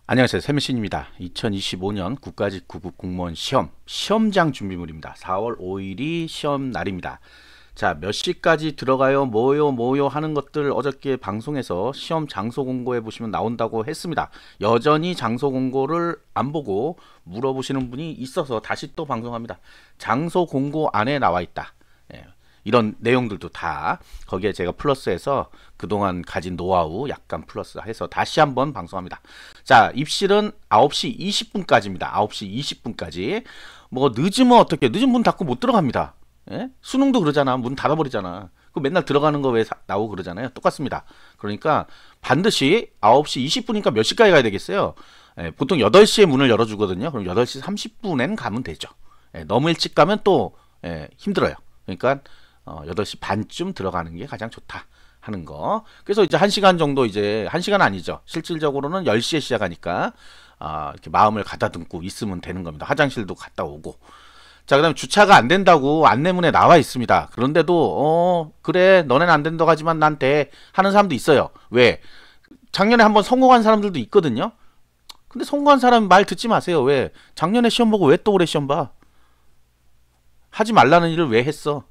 안녕하세요. 세미신입니다. 2025년 국가직 9급 공무원 시험장 준비물입니다. 4월 5일이 시험 날입니다. 자, 몇 시까지 들어가요? 뭐요 하는 것들 어저께 방송에서 시험 장소 공고해 보시면 나온다고 했습니다. 여전히 장소 공고를 안 보고 물어보시는 분이 있어서 다시 또 방송합니다. 장소 공고 안에 나와 있다. 예, 이런 내용들도 다 거기에 제가 플러스해서 그동안 가진 노하우 약간 플러스 해서 다시 한번 방송합니다. 자, 입실은 9시 20분까지입니다. 9시 20분까지. 뭐 늦으면 어떻게? 늦으면 문 닫고 못 들어갑니다. 예? 수능도 그러잖아. 문 닫아버리잖아. 그 맨날 들어가는 거 왜 나오고 그러잖아요. 똑같습니다. 그러니까 반드시 9시 20분이니까 몇 시까지 가야 되겠어요? 예, 보통 8시에 문을 열어주거든요. 그럼 8시 30분엔 가면 되죠. 예, 너무 일찍 가면 또 힘들어요. 그러니까 8시 반쯤 들어가는 게 가장 좋다 하는 거. 그래서 이제 1시간 정도, 이제 1시간 아니죠. 실질적으로는 10시에 시작하니까 이렇게 마음을 가다듬고 있으면 되는 겁니다. 화장실도 갔다 오고. 자, 그다음에 주차가 안 된다고 안내문에 나와 있습니다. 그런데도 그래, 너넨 안 된다고 하지만 난 돼 하는 사람도 있어요. 왜? 작년에 한번 성공한 사람들도 있거든요. 근데 성공한 사람 말 듣지 마세요. 왜? 작년에 시험 보고 왜 또 올해 시험 봐? 하지 말라는 일을 왜 했어?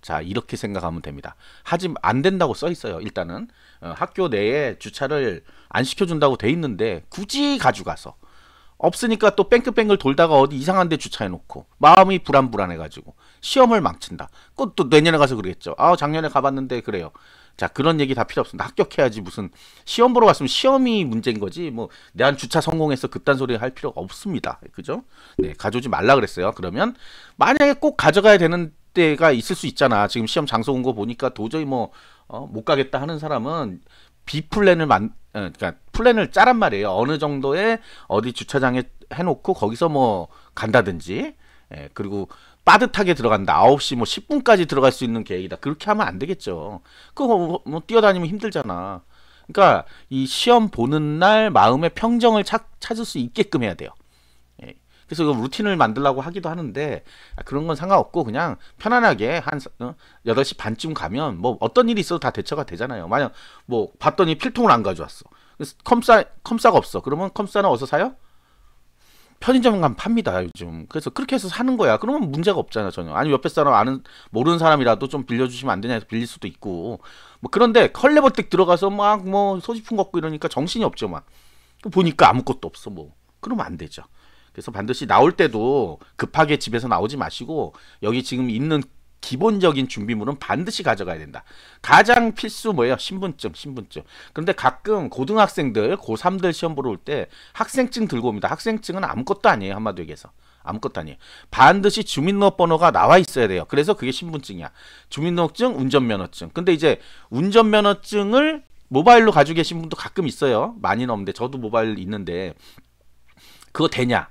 자, 이렇게 생각하면 됩니다. 하지 안 된다고 써 있어요. 일단은 학교 내에 주차를 안 시켜준다고 돼 있는데 굳이 가져가서 없으니까 또 뺑글뺑글 돌다가 어디 이상한 데 주차해놓고 마음이 불안해가지고 시험을 망친다. 그것도 내년에 가서 그러겠죠. 작년에 가봤는데 그래요. 자, 그런 얘기 다 필요 없습니다. 합격해야지. 무슨 시험 보러 갔으면 시험이 문제인 거지 뭐 내한 주차 성공해서 그딴 소리 할 필요가 없습니다. 그죠? 네, 가져오지 말라 그랬어요. 그러면 만약에 꼭 가져가야 되는 때가 있을 수 있잖아. 지금 시험 장소 온 거 보니까 도저히 못 가겠다 하는 사람은 그러니까 플랜을 짜란 말이에요. 어느 정도의 어디 주차장에 해놓고 거기서 뭐 간다든지, 그리고 빠듯하게 들어간다. 9시 10분까지 들어갈 수 있는 계획이다. 그렇게 하면 안 되겠죠. 그거 뭐 뛰어다니면 힘들잖아. 그러니까 이 시험 보는 날 마음의 평정을 찾을 수 있게끔 해야 돼요. 예. 그래서 그 루틴을 만들려고 하기도 하는데 그런 건 상관없고 그냥 편안하게 한 8시 반쯤 가면 뭐 어떤 일이 있어도 다 대처가 되잖아요. 만약 뭐 봤더니 필통을 안 가져왔어. 그래서 컴싸가 없어. 그러면 컴싸는 어디서 사요? 편의점 가면 팝니다, 요즘. 그래서 그렇게 해서 사는 거야. 그러면 문제가 없잖아, 전혀. 아니, 옆에 사람 모르는 사람이라도 좀 빌려주시면 안 되냐 해서 빌릴 수도 있고. 뭐, 그런데 컬레버뜩 들어가서 막 소지품 갖고 이러니까 정신이 없죠, 막. 보니까 아무것도 없어, 뭐. 그러면 안 되죠. 그래서 반드시 나올 때도 급하게 집에서 나오지 마시고, 여기 지금 있는 기본적인 준비물은 반드시 가져가야 된다. 가장 필수 뭐예요? 신분증. 그런데 가끔 고등학생들, 고3들 시험 보러 올 때 학생증 들고 옵니다. 학생증은 아무것도 아니에요. 한마디로 얘기해서. 아무것도 아니에요. 반드시 주민등록번호가 나와 있어야 돼요. 그래서 그게 신분증이야. 주민등록증, 운전면허증. 근데 이제 운전면허증을 모바일로 가지고 계신 분도 가끔 있어요. 많이는 없는데 저도 모바일 있는데 그거 되냐?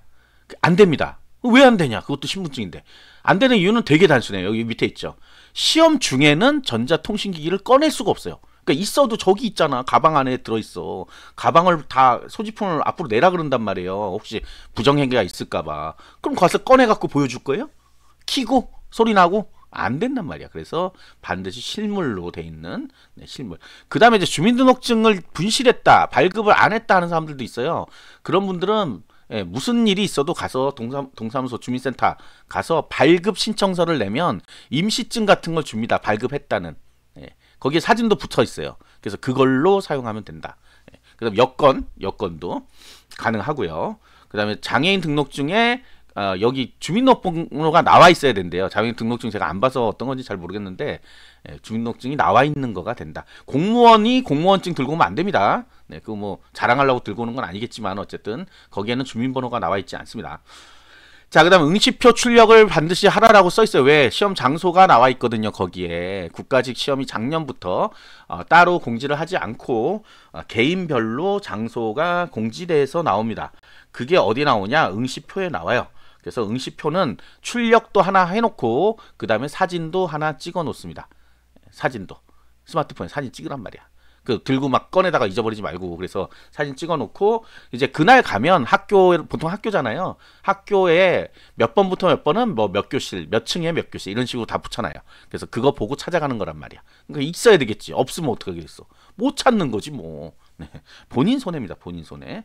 안 됩니다. 왜 안 되냐? 그것도 신분증인데. 안 되는 이유는 되게 단순해요. 여기 밑에 있죠. 시험 중에는 전자통신기기를 꺼낼 수가 없어요. 그러니까 있어도 저기 있잖아. 가방 안에 들어있어. 가방을 다 소지품을 앞으로 내라 그런단 말이에요. 혹시 부정행위가 있을까봐. 그럼 가서 꺼내갖고 보여줄 거예요? 키고 소리 나고 안 된단 말이야. 그래서 반드시 실물로 돼 있는 실물. 그 다음에 이제 주민등록증을 분실했다, 발급을 안 했다 하는 사람들도 있어요. 그런 분들은 무슨 일이 있어도 가서 동사무소 주민센터 가서 발급 신청서를 내면 임시증 같은 걸 줍니다. 발급했다는. 거기에 사진도 붙어 있어요. 그래서 그걸로 사용하면 된다. 그다음 여건도 가능하고요. 그다음에 장애인 등록증에 여기 주민등록번호가 나와 있어야 된대요. 장애인 등록증 제가 안 봐서 어떤 건지 잘 모르겠는데 주민등록증이 나와 있는 거가 된다. 공무원이 공무원증 들고 오면 안 됩니다. 네, 그거 뭐 자랑하려고 들고 오는 건 아니겠지만 어쨌든 거기에는 주민번호가 나와 있지 않습니다. 자, 그다음 응시표 출력을 반드시 하라라고 써 있어요. 왜? 시험 장소가 나와 있거든요. 거기에 국가직 시험이 작년부터 따로 공지를 하지 않고 개인별로 장소가 공지돼서 나옵니다. 그게 어디 나오냐? 응시표에 나와요. 그래서 응시표는 출력도 하나 해놓고 그 다음에 사진도 하나 찍어 놓습니다. 사진도 스마트폰에 사진 찍으란 말이야. 그 들고 막 꺼내다가 잊어버리지 말고. 그래서 사진 찍어 놓고 이제 그날 가면 보통 학교잖아요. 학교에 몇 번부터 몇 번은 뭐 몇 교실, 몇 층에 몇 교실 이런 식으로 다 붙여놔요. 그래서 그거 보고 찾아가는 거란 말이야. 그러니까 있어야 되겠지. 없으면 어떡하겠어. 못 찾는 거지 뭐. 네. 본인 손해입니다. 본인 손해.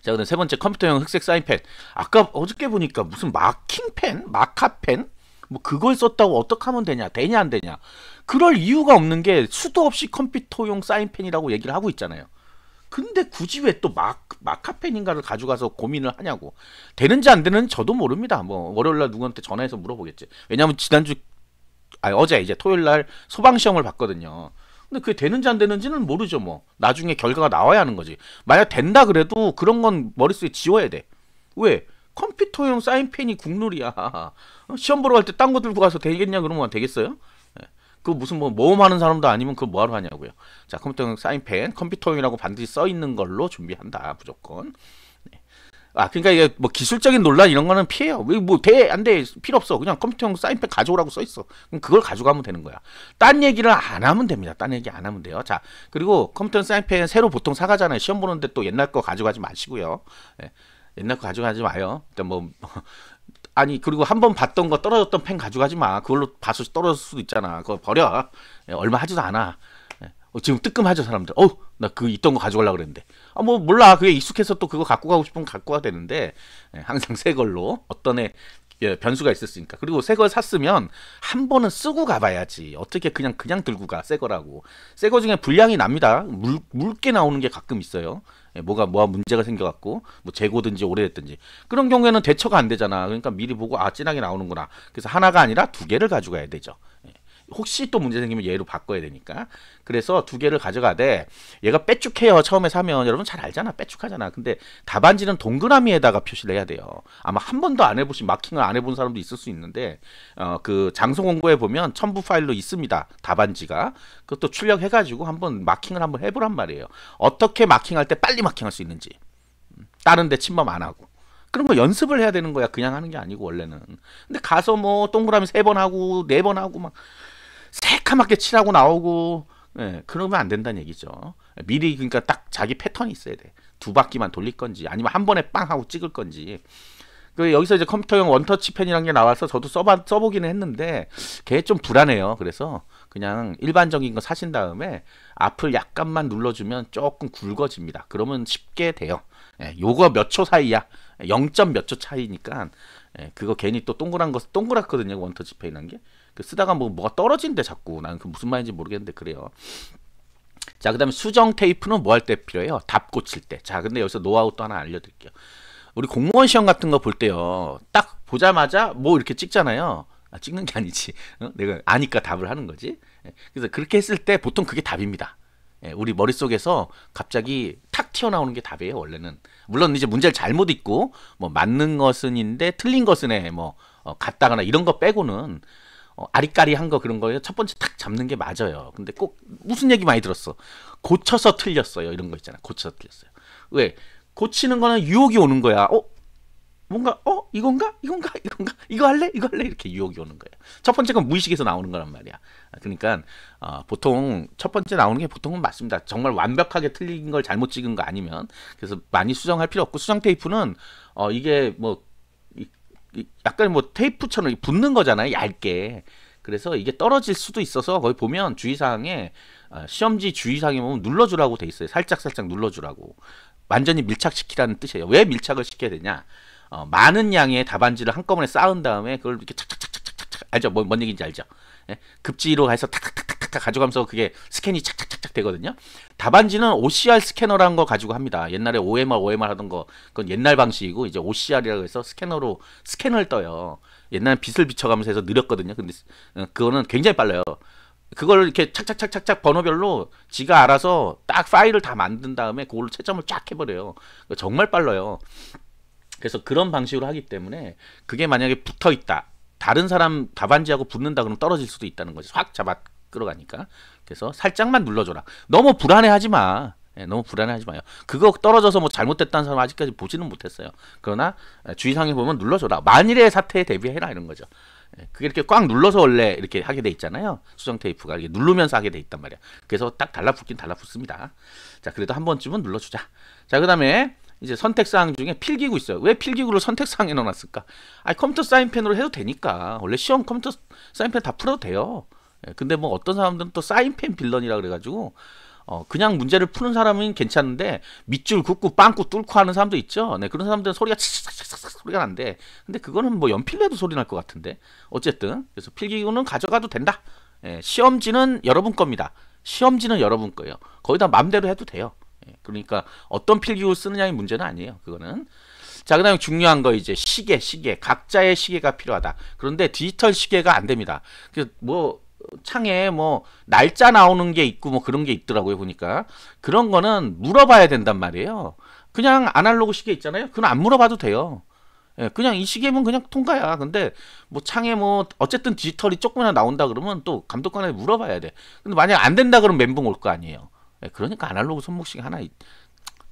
자, 그다음 세 번째 컴퓨터용 흑색 사인펜. 아까 어저께 보니까 무슨 마킹펜, 마카펜, 뭐 그걸 썼다고 어떻게 하면 되냐, 되냐 안 되냐. 그럴 이유가 없는 게 수도 없이 컴퓨터용 사인펜이라고 얘기를 하고 있잖아요. 근데 굳이 왜 또 마카펜인가를 가져가서 고민을 하냐고. 되는지 안 되는지 저도 모릅니다. 뭐 월요일날 누구한테 전화해서 물어보겠지. 왜냐면 지난주 어제 이제 토요일날 소방시험을 봤거든요. 근데 그게 되는지 안 되는지는 모르죠. 뭐 나중에 결과가 나와야 하는 거지. 만약 된다 그래도 그런 건 머릿속에 지워야 돼. 왜? 컴퓨터용 사인펜이 국룰이야. 시험 보러 갈 때 딴 거 들고 가서 되겠냐 그러면 되겠어요? 그 무슨 뭐 모험하는 사람도 아니면 그거 뭐하러 하냐고요. 자, 컴퓨터용 사인펜, 컴퓨터용이라고 반드시 써 있는 걸로 준비한다 무조건. 네. 그러니까 이게 뭐 기술적인 논란 이런 거는 피해요. 뭐 돼 안 돼 필요 없어. 그냥 컴퓨터용 사인펜 가져오라고 써 있어. 그럼 그걸 가져가면 되는 거야. 딴 얘기를 안 하면 됩니다. 딴 얘기 안 하면 돼요. 자, 그리고 컴퓨터용 사인펜 새로 보통 사가잖아요. 시험 보는데 또 옛날 거 가져가지 마시고요. 네. 옛날 거 가져가지 마요. 일단 뭐 아니 그리고 한 번 봤던 거 떨어졌던 펜 가져가지 마. 그걸로 봐서 떨어질 수도 있잖아. 그거 버려. 얼마 하지도 않아. 지금 뜨끔하죠 사람들. 나 그 있던 거 가져가려고 그랬는데. 뭐 몰라. 그게 익숙해서 또 그거 갖고 가고 싶으면 갖고 가야 되는데 항상 새 걸로 어떤 애 변수가 있었으니까. 그리고 새 걸 샀으면 한 번은 쓰고 가봐야지. 어떻게 그냥 들고 가. 새 거라고. 새 거 중에 불량이 납니다. 묽게 나오는 게 가끔 있어요. 뭐가 문제가 생겨갖고 뭐 재고든지 오래됐든지 그런 경우에는 대처가 안 되잖아. 그러니까 미리 보고 진하게 나오는구나. 그래서 하나가 아니라 두 개를 가져가야 되죠. 혹시 또 문제 생기면 얘로 바꿔야 되니까. 그래서 두 개를 가져가되 얘가 빼쭉해요. 처음에 사면 여러분 잘 알잖아. 빼쭉하잖아. 근데 답안지는 동그라미에다가 표시를 해야 돼요. 아마 한 번도 안 해보신 마킹을 안 해본 사람도 있을 수 있는데 그 장소 공고에 보면 첨부 파일로 있습니다. 답안지가. 그것도 출력해가지고 한번 마킹을 한번 해보란 말이에요. 어떻게 마킹할 때 빨리 마킹할 수 있는지. 다른 데 침범 안 하고. 그런 거 연습을 해야 되는 거야. 그냥 하는 게 아니고 원래는. 근데 가서 뭐 동그라미 3번 하고 4번 하고 막 새카맣게 칠하고 나오고 그러면 안 된다는 얘기죠. 미리 그러니까 딱 자기 패턴이 있어야 돼. 두 바퀴만 돌릴 건지 아니면 한 번에 빵 하고 찍을 건지. 여기서 이제 컴퓨터용 원터치 펜이라는 게 나와서 저도 써보기는 했는데 걔 좀 불안해요. 그래서 그냥 일반적인 거 사신 다음에 앞을 약간만 눌러주면 조금 굵어집니다. 그러면 쉽게 돼요. 요거 몇 초 사이야. 0. 몇 초 차이니까 그거 괜히 또 동그랗거든요. 원터치 펜이라는 게. 쓰다가 뭐가 떨어진대 자꾸. 나는 그 무슨 말인지 모르겠는데 그래요. 자, 그 다음에 수정 테이프는 뭐 할 때 필요해요? 답 고칠 때. 자, 근데 여기서 노하우 또 하나 알려드릴게요. 우리 공무원 시험 같은 거 볼 때요. 딱 보자마자 뭐 이렇게 찍잖아요. 찍는 게 아니지. 내가 아니까 답을 하는 거지. 그래서 그렇게 했을 때 보통 그게 답입니다. 우리 머릿속에서 갑자기 탁 튀어나오는 게 답이에요. 원래는. 물론 이제 문제를 잘못 읽고 뭐 맞는 것은인데 틀린 것은에 뭐 같다거나 이런 거 빼고는 아리까리한 거 그런 거에 첫 번째 탁 잡는 게 맞아요. 근데 꼭 무슨 얘기 많이 들었어. 고쳐서 틀렸어요. 이런 거 있잖아. 고쳐서 틀렸어요. 왜? 고치는 거는 유혹이 오는 거야. 뭔가 이건가 이거 할래 이렇게 유혹이 오는 거예요. 첫 번째 건 무의식에서 나오는 거란 말이야. 그러니까 보통 첫 번째 나오는 게 보통은 맞습니다. 정말 완벽하게 틀린 걸 잘못 찍은 거 아니면. 그래서 많이 수정할 필요 없고, 수정 테이프는 이게 뭐 약간 뭐 테이프처럼 붙는 거잖아요. 얇게. 그래서 이게 떨어질 수도 있어서 거기 보면 주의사항에 시험지 주의사항에 보면 눌러주라고 돼 있어요. 살짝 눌러주라고. 완전히 밀착시키라는 뜻이에요. 왜 밀착을 시켜야 되냐? 많은 양의 답안지를 한꺼번에 쌓은 다음에 그걸 이렇게 착착착착착 알죠? 뭔 얘기인지 알죠? 급지로 해서 탁탁탁탁 가져가면서 그게 스캔이 착착착착 되거든요. 답안지는 OCR 스캐너라는 거 가지고 합니다. 옛날에 OMR 하던 거 그건 옛날 방식이고 이제 OCR이라고 해서 스캐너로 스캔을 떠요. 옛날에 빛을 비춰가면서 해서 느렸거든요. 근데 그거는 굉장히 빨라요. 그걸 이렇게 착착착착착 번호별로 지가 알아서 딱 파일을 다 만든 다음에 그걸로 채점을 쫙 해버려요. 정말 빨라요. 그래서 그런 방식으로 하기 때문에 그게 만약에 붙어 있다. 다른 사람 답안지하고 붙는다 그러면 떨어질 수도 있다는 거지. 확 잡아 끌어가니까. 그래서 살짝만 눌러줘라. 너무 불안해하지 마. 너무 불안해하지 마요. 그거 떨어져서 뭐 잘못됐다는 사람 아직까지 보지는 못했어요. 그러나 주의사항에 보면 눌러줘라. 만일의 사태에 대비해라 이런 거죠. 그게 이렇게 꽉 눌러서 원래 이렇게 하게 돼 있잖아요. 수정 테이프가 이렇게 누르면서 하게 돼 있단 말이야. 그래서 딱 달라붙긴 달라붙습니다. 자, 그래도 한 번쯤은 눌러주자. 자, 그 다음에 이제 선택사항 중에 필기구 있어요. 왜 필기구를 선택사항에 넣어놨을까? 컴퓨터 사인펜으로 해도 되니까. 원래 시험 컴퓨터 사인펜 다 풀어도 돼요. 근데 뭐 어떤 사람들은 또 사인펜 빌런이라 그래가지고 그냥 문제를 푸는 사람은 괜찮은데 밑줄 긋고 빵꾸 뚫고 하는 사람도 있죠. 네, 그런 사람들은 소리가 칙칙칙칙 소리가 난대. 근데 그거는 뭐 연필 내도 소리 날 것 같은데. 어쨌든 그래서 필기구는 가져가도 된다. 예, 시험지는 여러분 겁니다. 시험지는 여러분 거예요. 거기다 마음대로 해도 돼요. 예, 그러니까 어떤 필기구 쓰느냐의 문제는 아니에요. 그거는. 자, 그다음에 중요한 거 이제 시계. 각자의 시계가 필요하다. 그런데 디지털 시계가 안 됩니다. 뭐 창에 뭐 날짜 나오는 게 있고 뭐 그런 게 있더라고요. 보니까 그런 거는 물어봐야 된단 말이에요. 그냥 아날로그 시계 있잖아요. 그건 안 물어봐도 돼요. 예, 그냥 이 시계면 그냥 통과야. 근데 뭐 창에 뭐 어쨌든 디지털이 조금이나 나온다 그러면 또 감독관에 물어봐야 돼. 근데 만약 안 된다 그러면 멘붕 올 거 아니에요. 예, 그러니까 아날로그 손목시계 하나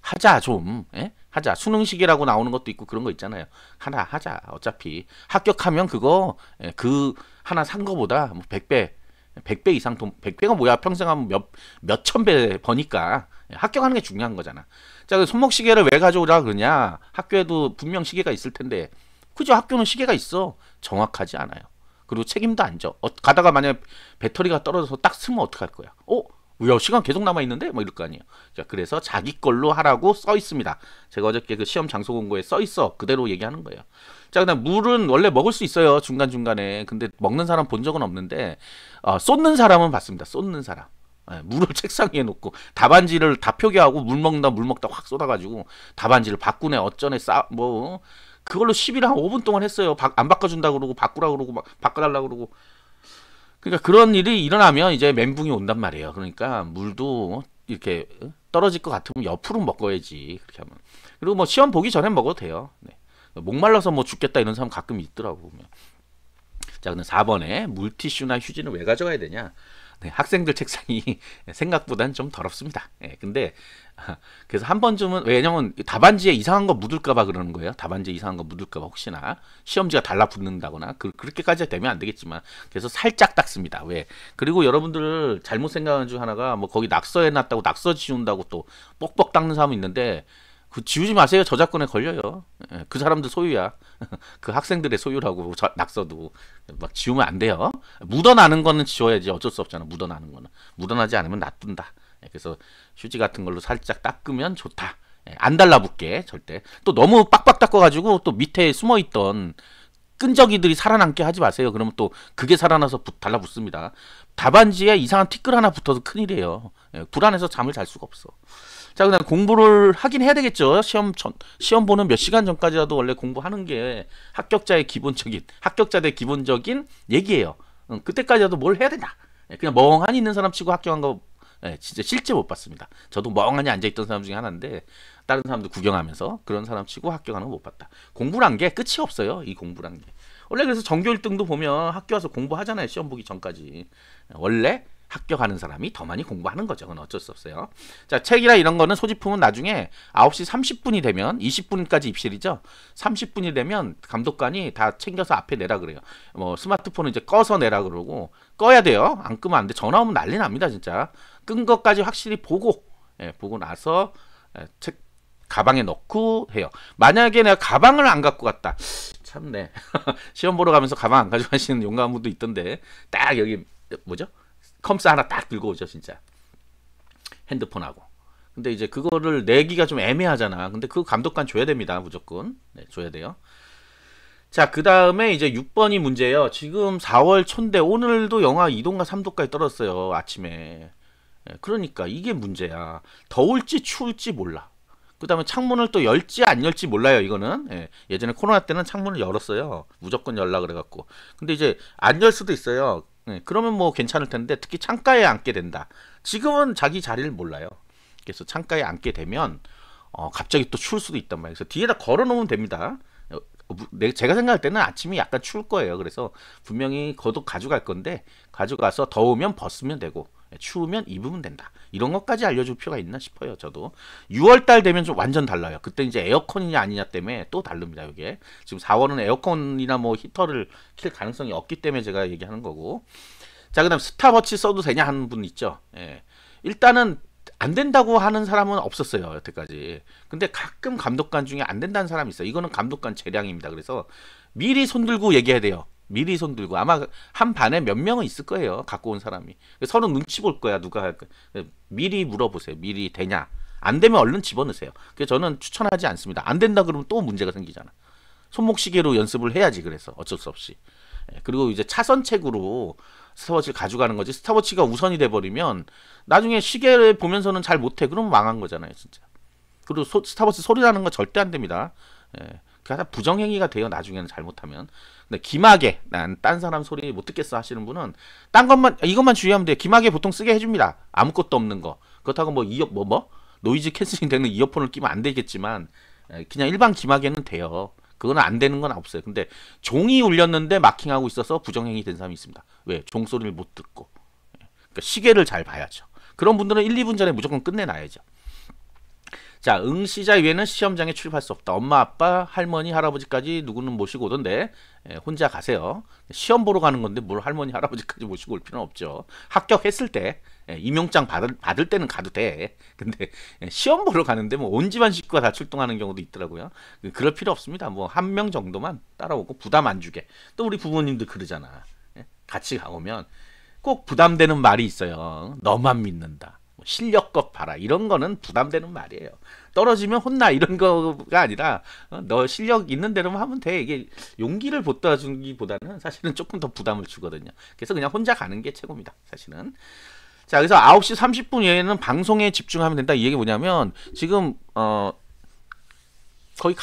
하자 좀. 예? 하자. 수능시계라고 나오는 것도 있고 그런 거 있잖아요. 하나 하자. 어차피 합격하면 그거 그 하나 산 거보다 뭐 100배 이상 돈, 100배가 뭐야? 평생 하면 몇천 배 버니까 합격하는 게 중요한 거잖아. 자, 그 손목시계를 왜 가져오라 그러냐? 학교에도 분명 시계가 있을 텐데, 그죠? 학교는 시계가 있어. 정확하지 않아요. 그리고 책임도 안 져. 가다가 만약 배터리가 떨어져서 딱 쓰면 어떡할 거야? 야, 시간 계속 남아 있는데? 뭐 이럴 거 아니에요. 자, 그래서 자기 걸로 하라고 써 있습니다. 제가 어저께 그 시험 장소 공고에 써 있어. 그대로 얘기하는 거예요. 자, 그다음 물은 원래 먹을 수 있어요. 중간중간에. 근데 먹는 사람 본 적은 없는데 쏟는 사람은 봤습니다. 쏟는 사람. 물을 책상 위에 놓고 답안지를 다 표기하고 물 먹다 확 쏟아가지고 답안지를 바꾸네 어쩌네 뭐 그걸로 시비를 한 5분 동안 했어요. 안 바꿔준다 그러고 바꾸라 그러고 막 바꿔달라 그러고. 그러니까 그런 일이 일어나면 이제 멘붕이 온단 말이에요. 그러니까 물도 이렇게 떨어질 것 같으면 옆으로 먹어야지. 그렇게 하면. 그리고 뭐 시험 보기 전에 먹어도 돼요. 네. 목말라서 뭐 죽겠다 이런 사람 가끔 있더라고. 자, 근데 4번에 물티슈나 휴지는 왜 가져가야 되냐? 네, 학생들 책상이 생각보다는 좀 더럽습니다. 근데 그래서 한 번쯤은 왜냐면 답안지에 이상한 거 묻을까봐 그러는 거예요. 답안지에 이상한 거 묻을까봐 혹시나 시험지가 달라붙는다거나 그렇게까지 되면 안 되겠지만 그래서 살짝 닦습니다. 왜? 그리고 여러분들 잘못 생각하는 중 하나가 뭐 거기 낙서해놨다고 낙서 지운다고 또 뻑뻑 닦는 사람이 있는데 그 지우지 마세요. 저작권에 걸려요. 그 사람들 소유야. 그 학생들의 소유라고 낙서도 막 지우면 안 돼요. 묻어나는 거는 지워야지. 어쩔 수 없잖아. 묻어나는 거는. 묻어나지 않으면 놔둔다. 그래서 휴지 같은 걸로 살짝 닦으면 좋다. 안 달라붙게 절대. 또 너무 빡빡 닦아가지고 또 밑에 숨어있던 끈적이들이 살아남게 하지 마세요. 그러면 또 그게 살아나서 달라붙습니다. 답안지에 이상한 티끌 하나 붙어도 큰일이에요. 불안해서 잠을 잘 수가 없어. 자, 그다음 공부를 하긴 해야 되겠죠. 시험 보는 몇 시간 전까지라도 원래 공부하는 게 합격자들의 기본적인 얘기예요. 그때까지라도 뭘 해야 된다. 그냥 멍하니 있는 사람 치고 합격한 거 진짜 실제 못 봤습니다. 저도 멍하니 앉아있던 사람 중에 하나인데 다른 사람도 구경하면서 그런 사람 치고 합격하는 거 못 봤다. 공부란 게 끝이 없어요. 이 공부란 게. 원래 그래서 전교 1등도 보면 학교 와서 공부하잖아요. 시험 보기 전까지. 원래 합격하는 사람이 더 많이 공부하는 거죠. 그건 어쩔 수 없어요. 자, 책이나 이런 거는 소지품은 나중에 9시 30분이 되면 20분까지 입실이죠. 30분이 되면 감독관이 다 챙겨서 앞에 내라 그래요. 뭐 스마트폰은 이제 꺼서 내라 그러고 꺼야 돼요. 안 끄면 안 돼. 전화 오면 난리 납니다, 진짜. 끈 것까지 확실히 보고 보고 나서 책 가방에 넣고 해요. 만약에 내가 가방을 안 갖고 갔다. 참네. 시험 보러 가면서 가방 안 가져가시는 용감한 분도 있던데 딱 여기 뭐죠? 컴스 하나 딱 들고 오죠, 진짜. 핸드폰하고. 근데 이제 그거를 내기가 좀 애매하잖아. 근데 그거 감독관 줘야 됩니다, 무조건. 네, 줘야 돼요. 자, 그 다음에 이제 6번이 문제예요. 지금 4월 초인데 오늘도 영하 2도인가 3도까지 떨어졌어요, 아침에. 그러니까 이게 문제야. 더울지 추울지 몰라. 그 다음에 창문을 또 열지 안 열지 몰라요, 이거는. 예전에 코로나 때는 창문을 열었어요. 무조건 열라 그래갖고. 근데 이제 안 열 수도 있어요. 그러면 뭐 괜찮을 텐데 특히 창가에 앉게 된다. 지금은 자기 자리를 몰라요. 그래서 창가에 앉게 되면 갑자기 또 추울 수도 있단 말이에요. 그래서 뒤에다 걸어 놓으면 됩니다. 제가 생각할 때는 아침이 약간 추울 거예요. 그래서 분명히 겉옷 가져갈 건데 가져가서 더우면 벗으면 되고 추우면 입으면 된다. 이런 것까지 알려줄 필요가 있나 싶어요. 저도 6월달 되면 좀 완전 달라요. 그때 이제 에어컨이냐 아니냐 때문에 또 다릅니다. 이게 지금 4월은 에어컨이나 뭐 히터를 킬 가능성이 없기 때문에 제가 얘기하는 거고. 자, 그다음 스탑워치 써도 되냐 하는 분 있죠. 일단은 안 된다고 하는 사람은 없었어요, 여태까지. 근데 가끔 감독관 중에 안 된다는 사람이 있어요. 이거는 감독관 재량입니다. 그래서 미리 손 들고 얘기해야 돼요. 미리 손 들고 아마 한 반에 몇 명은 있을 거예요. 갖고 온 사람이. 서로 눈치 볼 거야. 누가 할 거야. 미리 물어보세요. 미리 되냐? 안 되면 얼른 집어넣으세요. 그래서 저는 추천하지 않습니다. 안 된다 그러면 또 문제가 생기잖아. 손목시계로 연습을 해야지. 그래서 어쩔 수 없이. 그리고 이제 차선책으로 스탑워치를 가져가는 거지. 스탑워치가 우선이 돼버리면 나중에 시계를 보면서는 잘 못해. 그러면 망한 거잖아요. 진짜. 그리고 스탑워치 소리 나는 거 절대 안 됩니다. 그게 부정행위가 돼요. 나중에는 잘못하면. 근데 기마개, 난 딴 사람 소리 못 듣겠어 하시는 분은 딴 것만 이것만 주의하면 돼요. 기마개 보통 쓰게 해줍니다. 아무것도 없는 거. 그렇다고 뭐 노이즈 캔슬링 되는 이어폰을 끼면 안 되겠지만 그냥 일반 기마개는 돼요. 그거는 안 되는 건 없어요. 근데 종이 울렸는데 마킹하고 있어서 부정행위 된 사람이 있습니다. 왜? 종소리를 못 듣고. 그러니까 시계를 잘 봐야죠. 그런 분들은 1, 2분 전에 무조건 끝내놔야죠. 자, 응시자 이외에는 시험장에 출입할 수 없다. 엄마, 아빠, 할머니, 할아버지까지 누구는 모시고 오던데 혼자 가세요. 시험 보러 가는 건데 뭘 할머니, 할아버지까지 모시고 올 필요는 없죠. 합격했을 때 임용장 받을 때는 가도 돼. 근데 시험 보러 가는데 뭐 온 집안 식구가 다 출동하는 경우도 있더라고요. 그럴 필요 없습니다. 뭐 한 명 정도만 따라오고 부담 안 주게. 또 우리 부모님도 그러잖아. 같이 가오면 꼭 부담되는 말이 있어요. 너만 믿는다. 실력껏 봐라. 이런 거는 부담되는 말이에요. 떨어지면 혼나 이런 거가 아니라 너 실력 있는 대로만 하면 돼. 이게 용기를 돋아주기보다는 사실은 조금 더 부담을 주거든요. 그래서 그냥 혼자 가는 게 최고입니다. 사실은. 자, 그래서 9시 30분 이후에는 방송에 집중하면 된다. 이 얘기 뭐냐면 지금 거의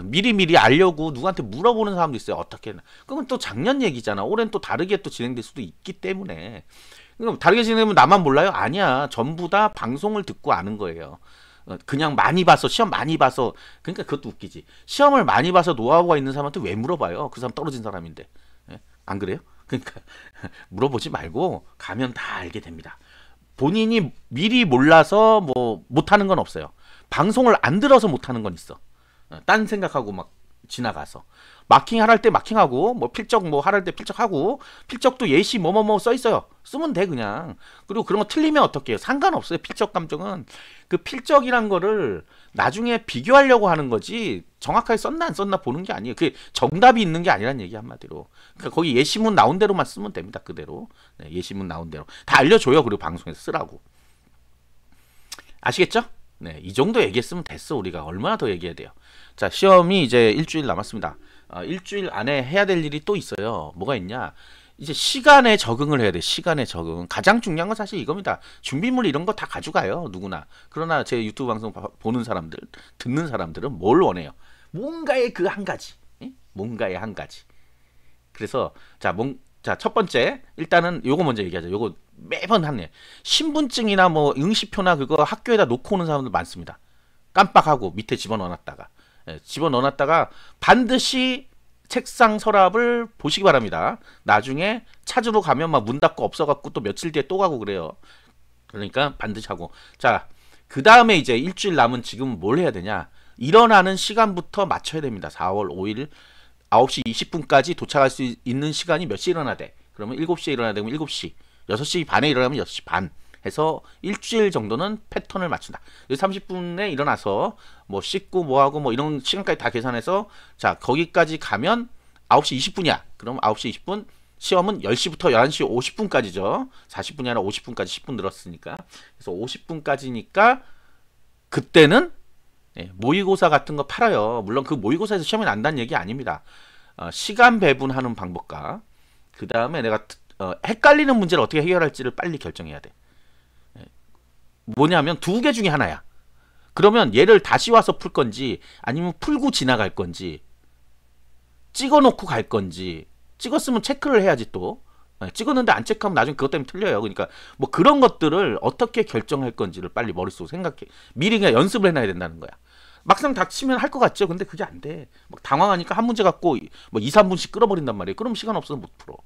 미리미리 알려고 누구한테 물어보는 사람도 있어요. 어떻게 했나. 그건 또 작년 얘기잖아. 올해는 또 다르게 또 진행될 수도 있기 때문에. 그럼 다르게 진행되면 나만 몰라요? 아니야. 전부 다 방송을 듣고 아는 거예요. 그냥 많이 봐서 시험 많이 봐서 그러니까 그것도 웃기지. 시험을 많이 봐서 노하우가 있는 사람한테 왜 물어봐요? 그 사람 떨어진 사람인데. 안 그래요? 그러니까 물어보지 말고 가면 다 알게 됩니다. 본인이 미리 몰라서 뭐 못하는 건 없어요. 방송을 안 들어서 못하는 건 있어. 딴 생각하고 막 지나가서 마킹 하랄 때 마킹하고 뭐 필적 뭐 하랄 때 필적하고 필적도 예시 뭐뭐뭐 써 있어요. 쓰면 돼 그냥. 그리고 그런 거 틀리면 어떻게 해요? 상관없어요. 필적 감정은 그 필적이란 거를 나중에 비교하려고 하는 거지 정확하게 썼나 안 썼나 보는 게 아니에요. 그게 정답이 있는 게 아니란 얘기 한마디로. 그러니까 거기 예시문 나온 대로만 쓰면 됩니다. 그대로. 네, 예시문 나온 대로 다 알려줘요. 그리고 방송에서 쓰라고. 아시겠죠? 네, 이 정도 얘기했으면 됐어. 우리가 얼마나 더 얘기해야 돼요. 자, 시험이 이제 일주일 남았습니다. 일주일 안에 해야 될 일이 또 있어요. 뭐가 있냐? 이제 시간에 적응을 해야 돼. 시간에 적응. 가장 중요한 건 사실 이겁니다. 준비물 이런 거 다 가져가요. 누구나. 그러나 제 유튜브 방송 보는 사람들, 듣는 사람들은 뭘 원해요? 뭔가의 그 한 가지. 뭔가의 한 가지. 그래서 자, 첫 번째 일단은 요거 먼저 얘기하자. 요거 매번 하네. 신분증이나 뭐 응시표나 그거 학교에다 놓고 오는 사람들 많습니다. 깜빡하고 밑에 집어넣어놨다가 집어넣어놨다가 반드시 책상 서랍을 보시기 바랍니다. 나중에 찾으러 가면 막 문 닫고 없어갖고 또 며칠 뒤에 또 가고 그래요. 그러니까 반드시 하고. 자, 그 다음에 이제 일주일 남은 지금 뭘 해야 되냐? 일어나는 시간부터 맞춰야 됩니다. 4월 5일 9시 20분까지 도착할 수 있는 시간이 몇 시에 일어나야 돼? 그러면 7시에 일어나야 되면 7시, 6시 반에 일어나면 6시 반 해서 일주일 정도는 패턴을 맞춘다. 30분에 일어나서 뭐 씻고 뭐하고 뭐 이런 시간까지 다 계산해서 자, 거기까지 가면 9시 20분이야. 그럼 9시 20분 시험은 10시부터 11시 50분까지죠. 40분이 아니라 50분까지 10분 늘었으니까. 그래서 50분까지니까 그때는 모의고사 같은 거 팔아요. 물론 그 모의고사에서 시험이 난다는 얘기 아닙니다. 시간 배분하는 방법과 그 다음에 내가 헷갈리는 문제를 어떻게 해결할지를 빨리 결정해야 돼. 뭐냐면 두 개 중에 하나야. 그러면 얘를 다시 와서 풀 건지 아니면 풀고 지나갈 건지 찍어놓고 갈 건지. 찍었으면 체크를 해야지 또. 찍었는데 안 체크하면 나중에 그것 때문에 틀려요. 그러니까 뭐 그런 것들을 어떻게 결정할 건지를 빨리 머릿속으로 생각해. 미리 그냥 연습을 해놔야 된다는 거야. 막상 닥치면 할 것 같죠. 근데 그게 안 돼. 막 당황하니까 한 문제 갖고 뭐 2, 3분씩 끌어버린단 말이에요. 그럼 시간 없어서 못 풀어.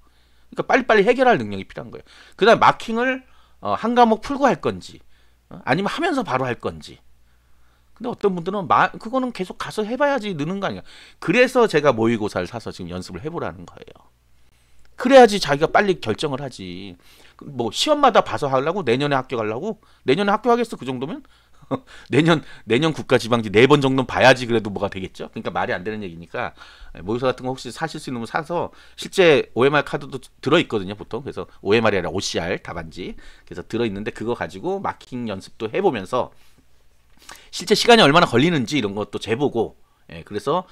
그러니까 빨리빨리 해결할 능력이 필요한 거예요. 그 다음 마킹을 한 과목 풀고 할 건지 아니면 하면서 바로 할 건지. 근데 어떤 분들은 그거는 계속 가서 해봐야지 느는 거 아니야. 그래서 제가 모의고사를 사서 지금 연습을 해보라는 거예요. 그래야지 자기가 빨리 결정을 하지. 뭐 시험마다 봐서 하려고? 내년에 합격하려고? 내년에 합격하겠어 그 정도면? 내년 국가지방지 4번 정도는 봐야지 그래도 뭐가 되겠죠. 그러니까 말이 안 되는 얘기니까 모의고사 같은 거 혹시 사실 수 있는 거 사서 실제 OMR 카드도 들어 있거든요, 보통. 그래서 OMR이 아니라 OCR 답안지. 그래서 들어 있는데 그거 가지고 마킹 연습도 해보면서 실제 시간이 얼마나 걸리는지 이런 것도 재보고, 예, 그래서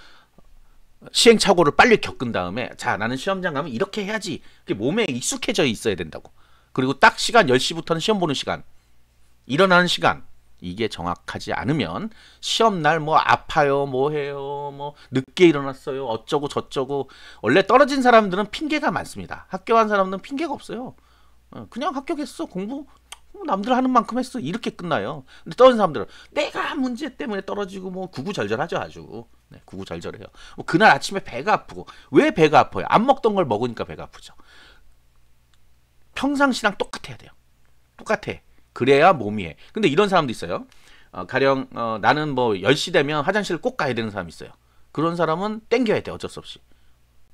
시행착오를 빨리 겪은 다음에 자, 나는 시험장 가면 이렇게 해야지. 그게 몸에 익숙해져 있어야 된다고. 그리고 딱 시간 10시부터는 시험 보는 시간, 일어나는 시간, 이게 정확하지 않으면 시험날 뭐 아파요, 뭐 해요, 뭐 늦게 일어났어요, 어쩌고 저쩌고. 원래 떨어진 사람들은 핑계가 많습니다. 합격한 사람들은 핑계가 없어요. 그냥 합격했어, 공부 남들 하는 만큼 했어, 이렇게 끝나요. 근데 떨어진 사람들은 내가 문제 때문에 떨어지고 뭐 구구절절하죠. 아주, 네, 구구절절해요. 그날 아침에 배가 아프고. 왜 배가 아파요? 안 먹던 걸 먹으니까 배가 아프죠. 평상시랑 똑같아야 돼요. 똑같아. 그래야 몸이 해. 근데 이런 사람도 있어요. 가령 나는 뭐 10시 되면 화장실을 꼭 가야 되는 사람이 있어요. 그런 사람은 땡겨야 돼, 어쩔 수 없이.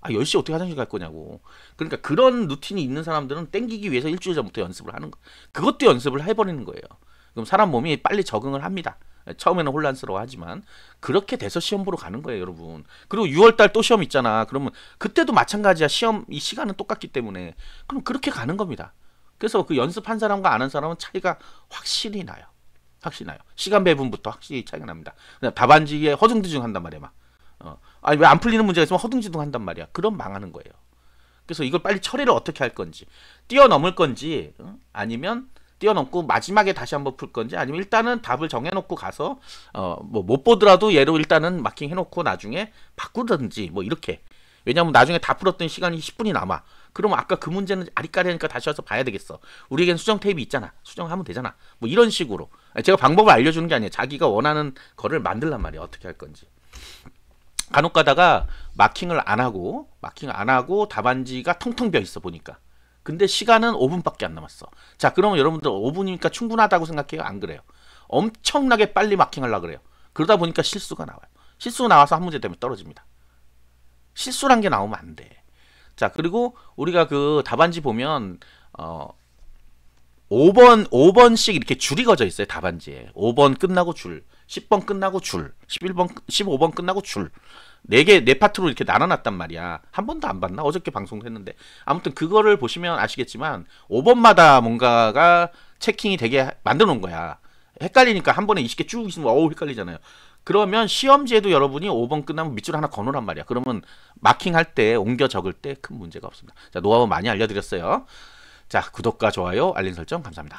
10시 어떻게 화장실 갈 거냐고. 그러니까 그런 루틴이 있는 사람들은 땡기기 위해서 일주일 전부터 연습을 하는 거. 그것도 연습을 해버리는 거예요. 그럼 사람 몸이 빨리 적응을 합니다. 처음에는 혼란스러워하지만 그렇게 돼서 시험 보러 가는 거예요, 여러분. 그리고 6월달 또 시험 있잖아. 그러면 그때도 마찬가지야. 시험 이 시간은 똑같기 때문에. 그럼 그렇게 가는 겁니다. 그래서 그 연습한 사람과 안 한 사람은 차이가 확실히 나요. 확실히 나요. 시간 배분부터 확실히 차이가 납니다. 그냥 답안지에 허둥지둥 한단 말이야, 막. 아니 왜 안 풀리는 문제가 있으면 허둥지둥 한단 말이야. 그럼 망하는 거예요. 그래서 이걸 빨리 처리를 어떻게 할 건지, 뛰어넘을 건지, 아니면 뛰어넘고 마지막에 다시 한번 풀 건지, 아니면 일단은 답을 정해놓고 가서 뭐 못 보더라도 얘로 일단은 마킹 해놓고 나중에 바꾸든지 뭐 이렇게. 왜냐면 나중에 다 풀었던 시간이 10분이 남아. 그러면 아까 그 문제는 아리까리하니까 다시 와서 봐야 되겠어. 우리에겐 수정 테이프 있잖아. 수정하면 되잖아. 뭐 이런 식으로. 제가 방법을 알려주는 게 아니에요. 자기가 원하는 거를 만들란 말이에요. 어떻게 할 건지. 간혹 가다가 마킹을 안 하고 답안지가 텅텅 비어 있어 보니까. 근데 시간은 5분밖에 안 남았어. 자, 그러면 여러분들 5분이니까 충분하다고 생각해요? 안 그래요? 엄청나게 빨리 마킹하려고 그래요. 그러다 보니까 실수가 나와요. 실수가 나와서 한 문제 때문에 떨어집니다. 실수란 게 나오면 안 돼. 자, 그리고 우리가 그 답안지 보면 5번씩 이렇게 줄이 거져 있어요. 답안지에 5번 끝나고 줄, 10번 끝나고 줄, 11번 15번 끝나고 줄. 4파트로 이렇게 나눠놨단 말이야. 한 번도 안 봤나? 어저께 방송도 했는데. 아무튼 그거를 보시면 아시겠지만 5번마다 뭔가가 체킹이 되게 만들어 놓은 거야. 헷갈리니까 한 번에 20개 쭉 있으면 어우 헷갈리잖아요. 그러면 시험지에도 여러분이 5번 끝나면 밑줄 하나 거놓란 말이야. 그러면 마킹할 때, 옮겨 적을 때 큰 문제가 없습니다. 자, 노하우 많이 알려드렸어요. 자, 구독과 좋아요, 알림 설정 감사합니다.